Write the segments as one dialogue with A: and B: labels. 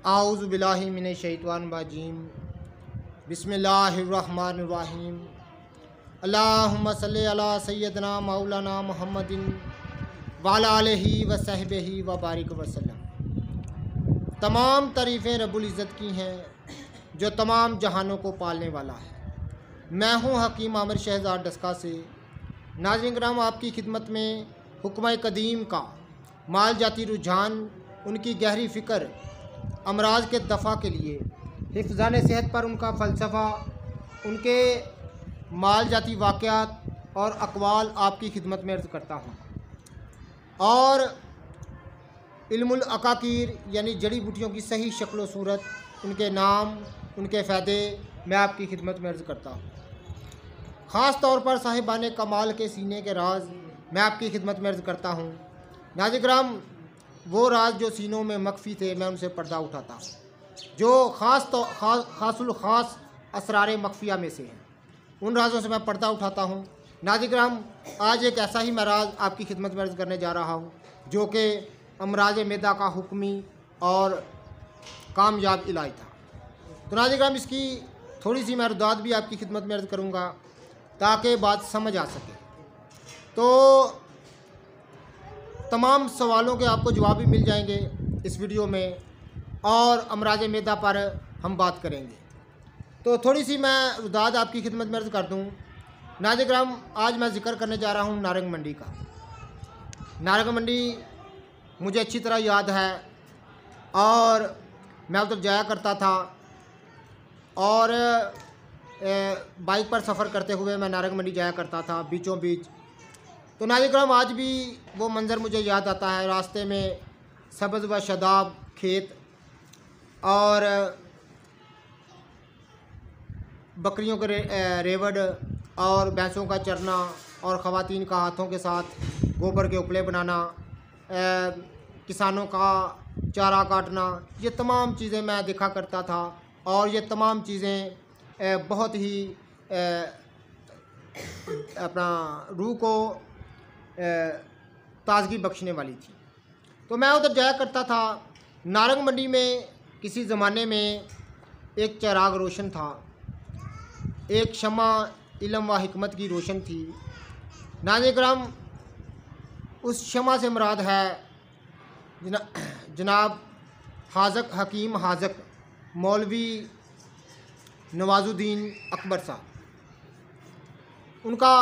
A: आऊज़ु बिल्लाहि मिनश शैतानिर रजीम बिस्मिल्लाहिर्रहमानिर्रहीम अल्लाहुम्मा सल्लि अला सय्यदना मौलाना मुहम्मदिन वाला आलिहि व सहबिहि व बारिक वसल्लम। तमाम तारीफ़ें रब्बुल इज़्ज़त की हैं जो तमाम जहानों को पालने वाला है। मैं हूँ हकीम आमिर शहज़ाद डस्का से। नाज़रीन किराम, आपकी खिदमत में हुक्म कदीम का माल जाती रुझान, उनकी गहरी फ़िक्र, अमराज के दफ़ा के लिए हिफ़्ज़ान सेहत पर उनका फ़लसफ़ा, उनके माल जाती वाक़यात और अक़वाल आपकी खिदमत में अर्ज़ करता हूँ। और इल्मुल अकाकीर यानी जड़ी बूटियों की सही शक्ल सूरत, उनके नाम, उनके फ़ायदे मैं आपकी खिदमत में अर्ज़ करता हूँ। ख़ास तौर पर साहिबान कमाल के सीने के राज मैं आपकी खिदमत में अर्ज़ करता हूँ। नाज़रीन किराम, वो राज जो सीनों में मख्फी थे, मैं उनसे पर्दा उठाता हूँ, जो ख़ासुल ख़ास असरार मख्फिया में से हैं। उन राज़ों से मैं पर्दा उठाता हूँ। नाज़रीन किराम, आज एक ऐसा ही मैं राज आपकी खिदमत में अर्ज़ करने जा रहा हूँ जो कि अमराज मैदा का हुक्मी और कामयाब इलाज था। तो नाज़रीन किराम, इसकी थोड़ी सी मैं रुदात भी आपकी खिदमत में अर्ज़ करूँगा ताकि बात समझ आ सके। तो तमाम सवालों के आपको जवाब भी मिल जाएंगे इस वीडियो में, और अमराज मैदा पर हम बात करेंगे। तो थोड़ी सी मैं रुदात आपकी खिदमत में अर्ज़ कर दूँ। नाज़रीन किराम, आज मैं ज़िक्र करने जा रहा हूँ नारंग मंडी का। नारंग मंडी मुझे अच्छी तरह याद है और मैं उधर जाया करता था, और बाइक पर सफ़र करते हुए मैं नारंग मंडी जाया करता था बीचों बीच। तो नाज़रीन किराम, आज भी वो मंज़र मुझे याद आता है। रास्ते में सब्ज़ व शदाब खेत और बकरियों के रेवड़ और भैंसों का चरना और ख़वातीन का हाथों के साथ गोबर के उपले बनाना, किसानों का चारा काटना, ये तमाम चीज़ें मैं देखा करता था। और ये तमाम चीज़ें बहुत ही अपना रूह को ताज़गी बख्शने वाली थी। तो मैं उधर जाया करता था। नारंग मंडी में किसी ज़माने में एक चिराग रोशन था, एक शम्मा इल्म व हिकमत की रोशन थी। नाज़रीन किराम, उस शम्मा से मुराद है जनाब हाज़क हकीम हाज़क मौलवी नवाजुद्दीन अकबर साहब। उनका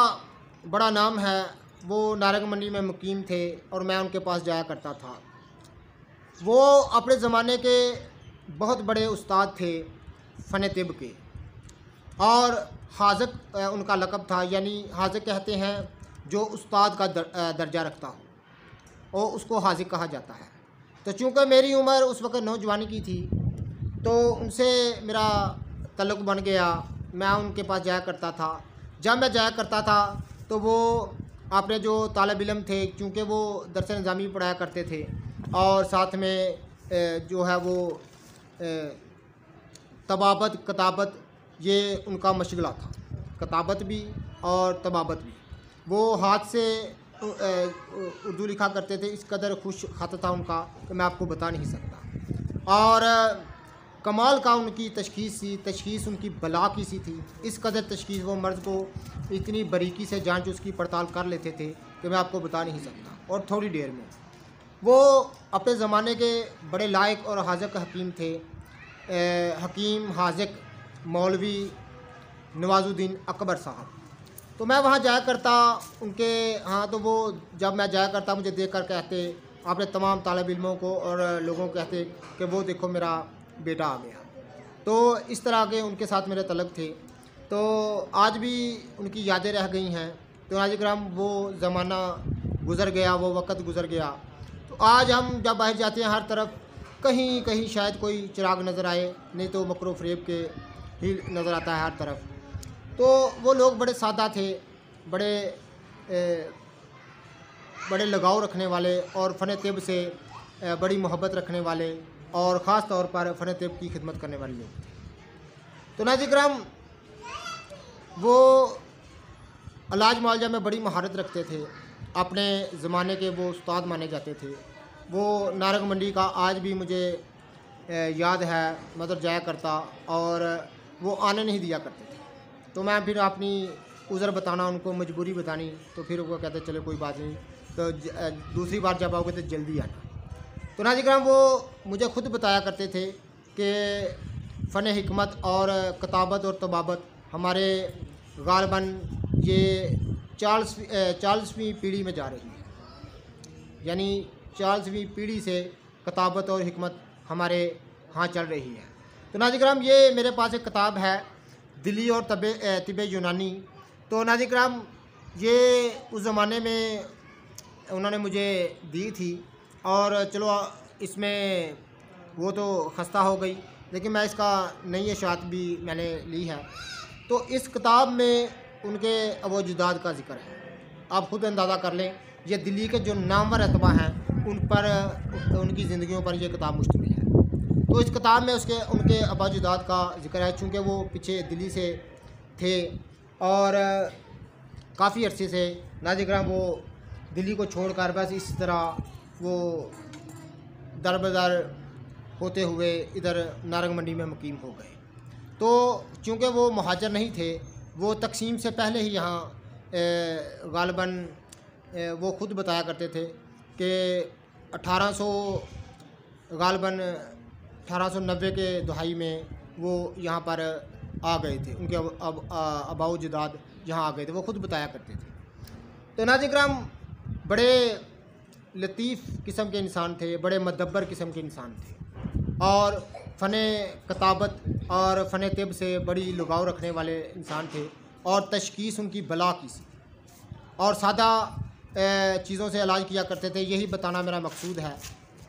A: बड़ा नाम है। वो नारंग मंडी में मुकीम थे और मैं उनके पास जाया करता था। वो अपने ज़माने के बहुत बड़े उस्ताद थे फ़न तिब के, और हाज़क उनका लक़ब था। यानी हाज़क कहते हैं जो उस्ताद का दर्जा रखता हो, और उसको हाज़िक कहा जाता है। तो चूँकि मेरी उम्र उस वक़्त नौजवानी की थी, तो उनसे मेरा तल्लुक़ बन गया। मैं उनके पास जाया करता था। जब मैं जाया करता था तो वो अपने जो तालिब इल्म थे, चूँकि वो दरस निज़ामी पढ़ाया करते थे, और साथ में जो है वो तबाबत कताबत ये उनका मशगला था। कताबत भी और तबाबत भी। वो हाथ से उर्दू लिखा करते थे। इस कदर खुश ख़त था उनका कि मैं आपको बता नहीं सकता। और कमाल का उनकी तशख़ीस उनकी बला की सी थी। इस कदर तशख़ीस वो मर्ज़ को इतनी बारीकी से जांच उसकी पड़ताल कर लेते थे कि मैं आपको बता नहीं सकता। और थोड़ी देर में वो अपने ज़माने के बड़े लायक और हाज़क हकीम थे, हकीम हाज़क मौलवी नवाजुद्दीन अकबर साहब। तो मैं वहाँ जाया करता उनके। हाँ, तो वो जब मैं जाया करता मुझे देख कर कहते, आपने तमाम तालिब इल्मों को और लोगों को कहते कि वो देखो मेरा बेटा आ गया। तो इस तरह के उनके साथ मेरे तल्लुक़ थे। तो आज भी उनकी यादें रह गई हैं। तो नाज़रीन किराम, वो ज़माना गुज़र गया, वो वक़्त गुज़र गया। तो आज हम जब बाहर जाते हैं, हर तरफ कहीं कहीं शायद कोई चिराग नज़र आए, नहीं तो मकरो फ़रेब के ही नज़र आता है हर तरफ। तो वो लोग बड़े सादा थे, बड़े लगाव रखने वाले, और फ़न तिब से बड़ी मोहब्बत रखने वाले, और ख़ास तौर पर फ़न तिब की खिदमत करने वाले लोग थे। तो नाज़रीन किराम, वो इलाज मुआलजा में बड़ी महारत रखते थे। अपने ज़माने के वो उस्ताद माने जाते थे। वो नारंग मंडी का आज भी मुझे याद है मदर जाया करता और वो आने नहीं दिया करते थे। तो मैं फिर अपनी उज़र बताना, उनको मजबूरी बतानी, तो फिर वो कहते चलो कोई बात नहीं, तो दूसरी बार जब आओगे तो जल्दी आना। तो नाज़रीन किराम वो मुझे ख़ुद बताया करते थे कि फ़न हिकमत और कताबत और तबाबत हमारे गालबन ये 40वीं पीढ़ी में जा रही है, यानी 40वीं पीढ़ी से कताबत और हिकमत हमारे यहाँ चल रही है। तो नाज़रीन किराम ये मेरे पास एक किताब है दिली और तिब यूनानी। तो नाज़रीन किराम ये उस ज़माने में उन्होंने मुझे दी थी और चलो इसमें वो तो खस्ता हो गई, लेकिन मैं इसका नई इशात भी मैंने ली है। तो इस किताब में उनके अबोजुदाद का जिक्र है, आप ख़ुद अंदाज़ा कर लें। ये दिल्ली के जो नामवर अतबा हैं उन पर, उनकी ज़िंदगियों पर यह किताब मुश्तमिल है। तो इस किताब में उनके अबोजुदाद का जिक्र है, चूँकि वो पीछे दिल्ली से थे और काफ़ी अरसे से नाज़रीन किराम वो दिल्ली को छोड़कर बस इस तरह वो दर बदर होते हुए इधर नारंग मंडी में मुकीम हो गए। तो चूँकि वो महाजर नहीं थे, वो तकसीम से पहले ही यहाँ गालबन वो ख़ुद बताया करते थे कि 1890 के दहाई में वो यहाँ पर आ गए थे, उनके अबाउजदाद यहाँ आ गए थे, वो ख़ुद बताया करते थे। तो नाज़रीन किराम बड़े लतीफ़ किस्म के इंसान थे, बड़े मदब्बर किस्म के इंसान थे और फ़न कताबत और फ़न तिब से बड़ी लगाव रखने वाले इंसान थे और तशख़ीस उनकी बला की सी और सादा चीज़ों से इलाज किया करते थे। यही बताना मेरा मकसूद है।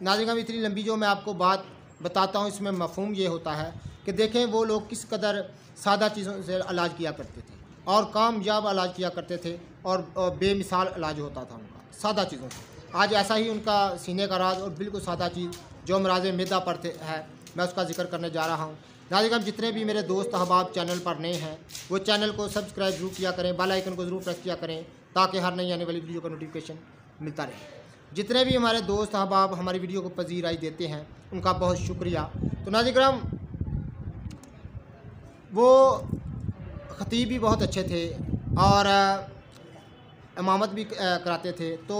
A: नाज़रीन किराम इतनी लंबी जो मैं आपको बात बताता हूँ, इसमें मफ़हूम ये होता है कि देखें वो लोग किस कदर सादा चीज़ों से इलाज किया करते थे और कामयाब इलाज किया करते थे और बेमिसाल इलाज होता था उनका सादा चीज़ों से। आज ऐसा ही उनका सीने का राज और बिल्कुल सादा चीज़ जो अमराज़ मैदा पर है, मैं उसका जिक्र करने जा रहा हूँ। नाज़रीन किराम जितने भी मेरे दोस्त अहबाब चैनल पर नए हैं वो चैनल को सब्सक्राइब जरूर किया करें, बेल आइकन को ज़रूर प्रेस किया करें ताकि हर नई आने वाली वीडियो का नोटिफिकेशन मिलता रहे। जितने भी हमारे दोस्त अहबाब हमारी वीडियो को पजीराई देते हैं उनका बहुत शुक्रिया। तो नाज़रीन किराम वो ख़तीब भी बहुत अच्छे थे और इमामत भी कराते थे। तो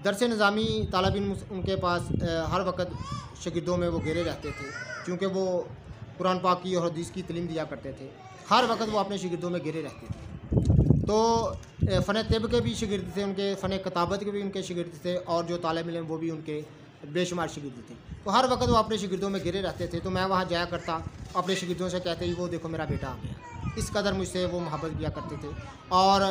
A: दरस निज़ामी तालिबीन उनके पास हर वक्त शागिर्दों में वो घेरे रहते थे, क्योंकि वो कुरान पाक की और हदीस की तालीम दिया करते थे। हर वक्त वो अपने शागिर्दों में घेरे रहते थे। तो फ़न तिब के भी शागिर्द थे, उनके फ़न कताबत के भी उनके शागिर्द थे और जो तालिब इल्म वो भी उनके बेशुमार शागिर्द थे। तो हर वक्त वो अपने शागिर्दों में घिरे रहते थे। तो मैं वहाँ जाया करता, अपने शागिर्दों से कहते ही वो देखो मेरा बेटा आ गया। इस कदर मुझसे वो मोहब्बत किया करते थे और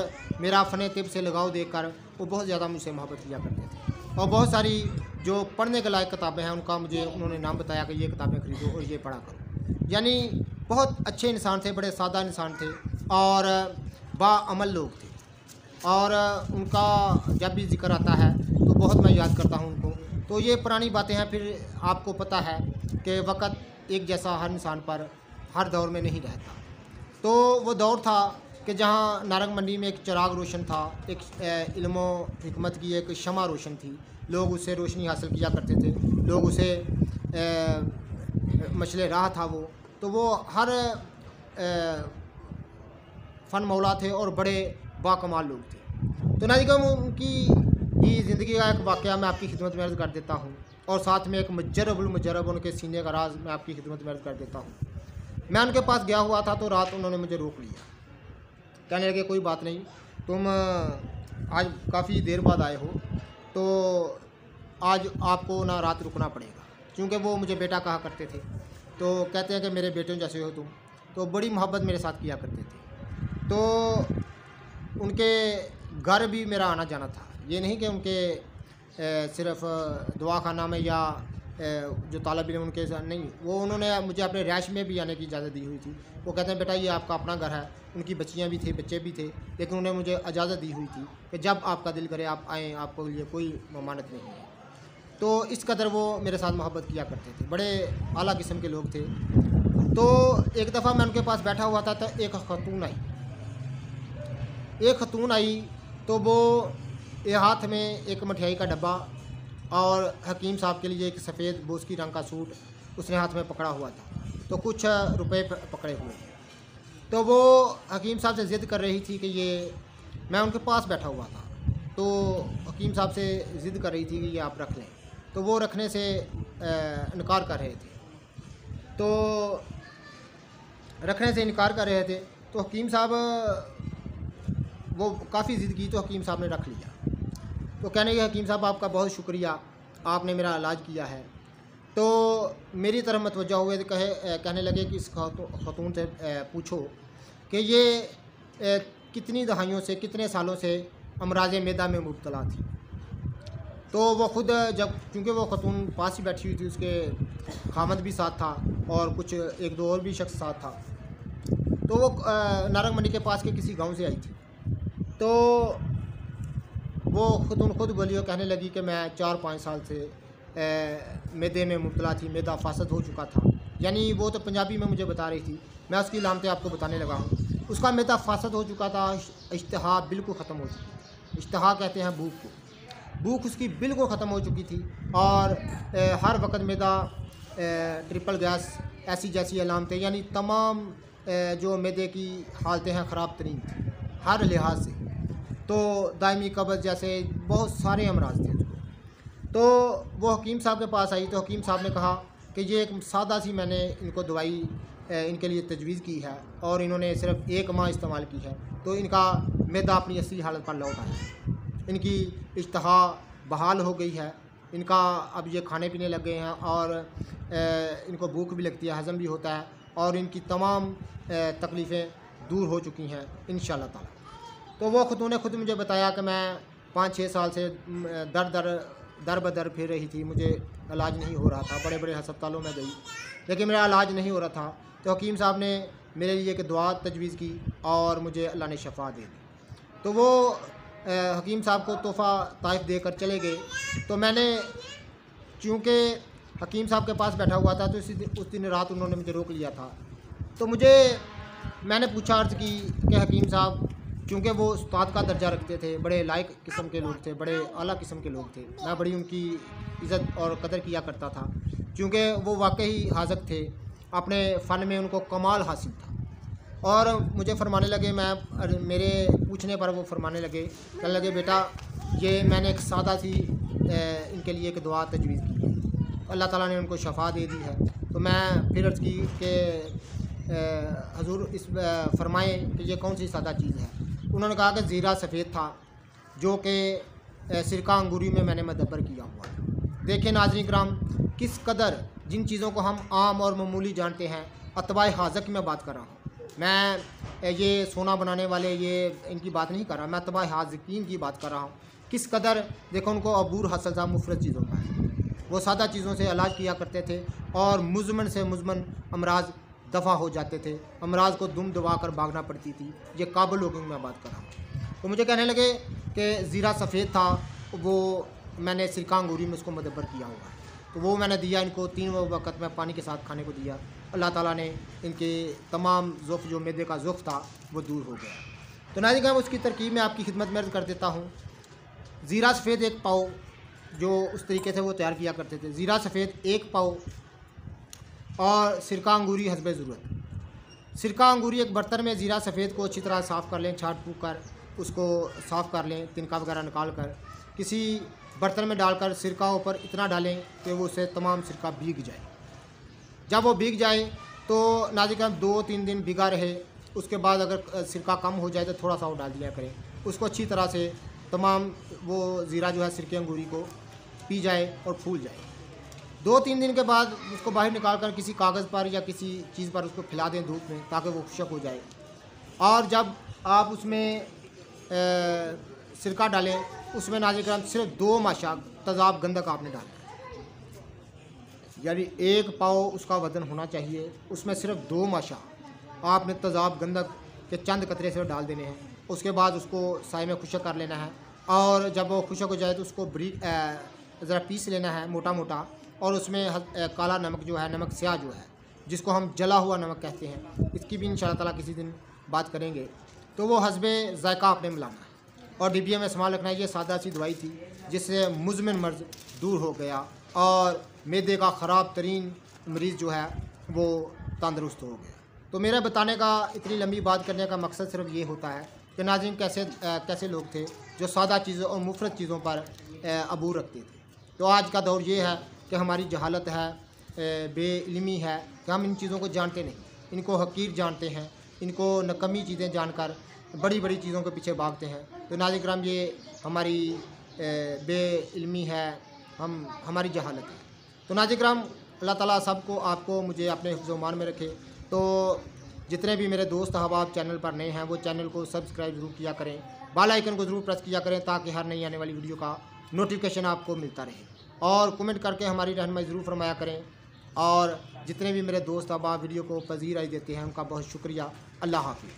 A: मेरा फ़न तिब से लगाव देखकर वो बहुत ज़्यादा मुझसे मोहब्बत किया करते थे। और बहुत सारी जो पढ़ने के लायक किताबें हैं उनका मुझे उन्होंने नाम बताया कि ये किताबें ख़रीदो और ये पढ़ा करो। यानी बहुत अच्छे इंसान थे, बड़े सादा इंसान थे और बाअमल लोग थे। और उनका जब भी जिक्र आता है तो बहुत मैं याद करता हूँ उनको। तो ये पुरानी बातें हैं। फिर आपको पता है कि वक़्त एक जैसा हर इंसान पर हर दौर में नहीं रहता। तो वो दौर था कि जहाँ नारंग मंडी में एक चिराग रोशन था, एक इल्मो हिकमत की एक शमा रोशन थी। लोग उससे रोशनी हासिल किया करते थे, लोग उसे मशले राह था वो। तो वो हर फ़न मौला थे और बड़े बाकमाल लोग थे। तो नाज़रीन उनकी ही ज़िंदगी का एक वाक़या मैं आपकी खिदमत में अर्ज़ कर देता हूँ और साथ में एक मुजर्रब उनके सीने का राज मैं आपकी खिदमत में अर्ज़ कर देता हूँ। मैं उनके पास गया हुआ था तो रात उन्होंने मुझे रोक लिया, कहने लगे कोई बात नहीं, तुम आज काफ़ी देर बाद आए हो तो आज आपको ना रात रुकना पड़ेगा। क्योंकि वो मुझे बेटा कहा करते थे, तो कहते हैं कि मेरे बेटों जैसे हो तुम। तो बड़ी मोहब्बत मेरे साथ किया करते थे। तो उनके घर भी मेरा आना जाना था। ये नहीं कि उनके सिर्फ़ दुआ खाना में या जो तालिब इल्म उनके साथ नहीं, वो उन्होंने मुझे अपने रैश में भी आने की इजाज़त दी हुई थी। वो कहते हैं बेटा ये आपका अपना घर है। उनकी बच्चियाँ भी थी, बच्चे भी थे, लेकिन उन्हें मुझे इजाज़त दी हुई थी कि जब आपका दिल करे आप आएँ, आपको लिए कोई ममानत नहीं है। तो इस कदर वो मेरे साथ मोहब्बत किया करते थे, बड़े आला किस्म के लोग थे। तो एक दफ़ा मैं उनके पास बैठा हुआ था तो एक खतून आई तो वो हाथ में एक मठियाई का डब्बा और हकीम साहब के लिए एक सफ़ेद बोस्की रंग का सूट उसने हाथ में पकड़ा हुआ था, तो कुछ रुपए पकड़े हुए थे। तो वो हकीम साहब से ज़िद कर रही थी कि ये, मैं उनके पास बैठा हुआ था, तो हकीम साहब से ज़िद कर रही थी कि ये आप रख लें, तो वो रखने से इनकार कर रहे थे। तो रखने से इनकार कर रहे थे, तो हकीम साहब, वो काफ़ी ज़िद की, तो हकीम साहब ने रख लिया। तो कहने लगे, हकीम साहब आपका बहुत शुक्रिया, आपने मेरा इलाज किया है। तो मेरी तरफ मतवज्जा हुए, तो कहने लगे कि इस खातून से पूछो कि ये कितनी दहाइयों से, कितने सालों से अमराज मैदा में मुब्तला थी। तो वो ख़ुद, जब चूँकि वो खातून पास ही बैठी हुई थी, उसके खामद भी साथ था और कुछ एक दो और भी शख्स साथ था, तो वो नारंग मंडी के पास के किसी गांव से आई थी। तो वो खातून खुद बोली और कहने लगी कि मैं 4-5 साल से मैदे में मुब्तला थी, मैदा फासद हो चुका था। यानी वो तो पंजाबी में मुझे बता रही थी, मैं उसकी लामतें आपको बताने लगा हूँ। उसका मैदा फासद हो चुका था, इश्तहा बिल्कुल ख़त्म हो चुकी थी। इश्तहा कहते हैं भूख को, भूख उसकी बिल्कुल ख़त्म हो चुकी थी, और हर वक्त मैदा, ट्रिपल गैस, ऐसी जैसी अलामतें, यानी तमाम जो मैदे की हालतें हैं ख़राब तरीन थी हर लिहाज से। तो दायमी कब्ज़ जैसे बहुत सारे अमराज थे उसको। तो वो हकीम साहब के पास आई, तो हकीम साहब ने कहा कि ये एक सादा सी मैंने इनको दवाई इनके लिए तजवीज़ की है, और इन्होंने सिर्फ 1 माह इस्तेमाल की है, तो इनका मैदा अपनी असली हालत पर लौट आया, इनकी इश्तहा बहाल हो गई है, इनका अब ये खाने पीने लग गए हैं, और इनको भूख भी लगती है, हज़म भी होता है, और इनकी तमाम तकलीफ़ें दूर हो चुकी हैं इंशाअल्लाह ताला। तो वो ख़ुतून ने खुद मुझे बताया कि मैं 5-6 साल से दर बदर फिर रही थी, मुझे इलाज नहीं हो रहा था, बड़े बड़े अस्पतालों में गई, लेकिन मेरा इलाज नहीं हो रहा था। तो हकीम साहब ने मेरे लिए एक दुआ तजवीज़ की, और मुझे अल्लाह ने शफ़ा दे दी। तो वो हकीम साहब को तोहफ़ा ताइफ़ देकर चले गए। तो मैंने, चूँकि हकीम साहब के पास बैठा हुआ था, तो उस दिन रात उन्होंने मुझे रोक लिया था। तो मैंने पूछा, अर्ज़ की कि हकीम साहब, चूँकि वो उस्ताद का दर्जा रखते थे, बड़े लायक किस्म के लोग थे, बड़े आला किस्म के लोग थे, मैं बड़ी उनकी इज़्ज़त और कदर किया करता था, क्योंकि वो वाकई हाज़िक़ थे, अपने फ़न में उनको कमाल हासिल था। और मुझे फरमाने लगे, मेरे पूछने पर वो फरमाने लगे, कहने लगे, बेटा ये मैंने एक सादा सी इनके लिए एक दुआ तजवीज़ की है, अल्लाह ताला ने उनको शफ़ा दे दी है। तो मैं फिर अर्ज़ की कि हजूर इस फरमाएँ कि ये कौन सी सादा चीज़ है। उन्होंने कहा कि ज़ीरा सफ़ेद था, जो कि सिरका अंगूरी में मैंने मदब्बर किया हुआ था। देखिए नाज़रीन किराम, किस कदर जिन चीज़ों को हम आम और मामूली जानते हैं, अतबाए हाज़िक़ की मैं बात कर रहा हूँ, मैं ये सोना बनाने वाले ये इनकी बात नहीं कर रहा, मैं अतबाए हाज़िक़ीन की बात कर रहा हूँ। किस कदर देखो उनको अबूर हासिल था मुफ़रत चीज़ों का, वो सादा चीज़ों से इलाज किया करते थे, और मुज़मन से मुज़मन अमराज दफ़ा हो जाते थे, अमराज को दुम दबा कर भागना पड़ती थी। ये काबुल लोगों की मैं बात कर रहा हूँ। तो मुझे कहने लगे कि ज़ीरा सफ़ेद था, वो मैंने सिरका अंगूरी में उसको मदब्बर किया हुआ है, तो वो मैंने दिया इनको, 3 वक्त में पानी के साथ खाने को दिया। अल्लाह ताला ने इनके तमाम ज़ुफ़, जो मैदे का ज़ुफ़ था, वो दूर हो गया। तो नाज़रीन मैं उसकी तरकीब में आपकी खिदमत में अर्ज़ कर देता हूँ। ज़ीरा सफ़ेद 1 पाव, जो उस तरीके से वो तैयार किया करते थे, ज़ीरा सफ़ेद 1 पाव, और सिरका अंगूरी हस्बे ज़रूरत। सिरका अंगूरी एक बर्तन में ज़ीरा सफ़ेद को अच्छी तरह साफ़ कर लें, छाट फूँक कर उसको साफ़ कर लें, तिनका वगैरह निकाल कर किसी बर्तन में डालकर सिरका ऊपर इतना डालें कि वो उससे तमाम सिरका भीग जाए। जब वो भीग जाए तो नाज़रीन 2-3 दिन भीगा रहे, उसके बाद अगर सिरका कम हो जाए तो थोड़ा सा वो डाल दिया करें, उसको अच्छी तरह से तमाम वो ज़ीरा जो है सिरके अंगूरी को पी जाए और फूल जाए। 2-3 दिन के बाद उसको बाहर निकाल कर किसी कागज़ पर या किसी चीज़ पर उसको फैला दें धूप में, ताकि वो खुशक हो जाए। और जब आप उसमें सिरका डालें, उसमें नाज़रीन सिर्फ 2 माशा तज़ाब गंधक आपने डालना है, यानी 1 पाव उसका वज़न होना चाहिए, उसमें सिर्फ 2 माशा आपने तज़ाब गंधक के चंद कतरे से डाल देने हैं। उसके बाद उसको साए में खुशक कर लेना है, और जब वो खुशक हो जाए तो उसको ज़रा पीस लेना है मोटा मोटा, और उसमें काला नमक जो है, नमक स्याह जो है, जिसको हम जला हुआ नमक कहते हैं, इसकी भी इंशाअल्लाह ताला किसी दिन बात करेंगे। तो वो हस्बे ज़ायका आपने मिलाना है, और डिब्बे में संभाल रखना है। ये सादा सी दवाई थी जिससे मुज़मिन मर्ज़ दूर हो गया, और मैदे का ख़राब तरीन मरीज़ जो है वो तंदुरुस्त हो गया। तो मेरा बताने का, इतनी लंबी बात करने का मकसद सिर्फ ये होता है कि नाज़रीन कैसे लोग थे जो सादा चीज़ों और मुफरत चीज़ों पर अबूर रखते थे। तो आज का दौर ये है कि हमारी जहालत है, बेइल्मी है कि हम इन चीज़ों को जानते नहीं, इनको हकीर जानते हैं, इनको नकमी चीज़ें जानकर बड़ी बड़ी चीज़ों के पीछे भागते हैं। तो नाज़रीन किराम, ये हमारी बेइल्मी है, हमारी जहालत है। तो नाज़रीन किराम, अल्लाह ताला सबको, आपको, मुझे अपने हिफ्ज़-ओ-मान में रखे। तो जितने भी मेरे दोस्त अहबाब चैनल पर नए हैं वो चैनल को सब्सक्राइब ज़रूर किया करें, बेल आइकन को ज़रूर प्रेस किया करें ताकि हर नई आने वाली वीडियो का नोटिफिकेशन आपको मिलता रहे। और कमेंट करके हमारी रहनुमाई ज़रूर फरमाया करें। और जितने भी मेरे दोस्त अहबाब वीडियो को पज़ीराई देते हैं उनका बहुत शुक्रिया। अल्लाह हाफ़िज़।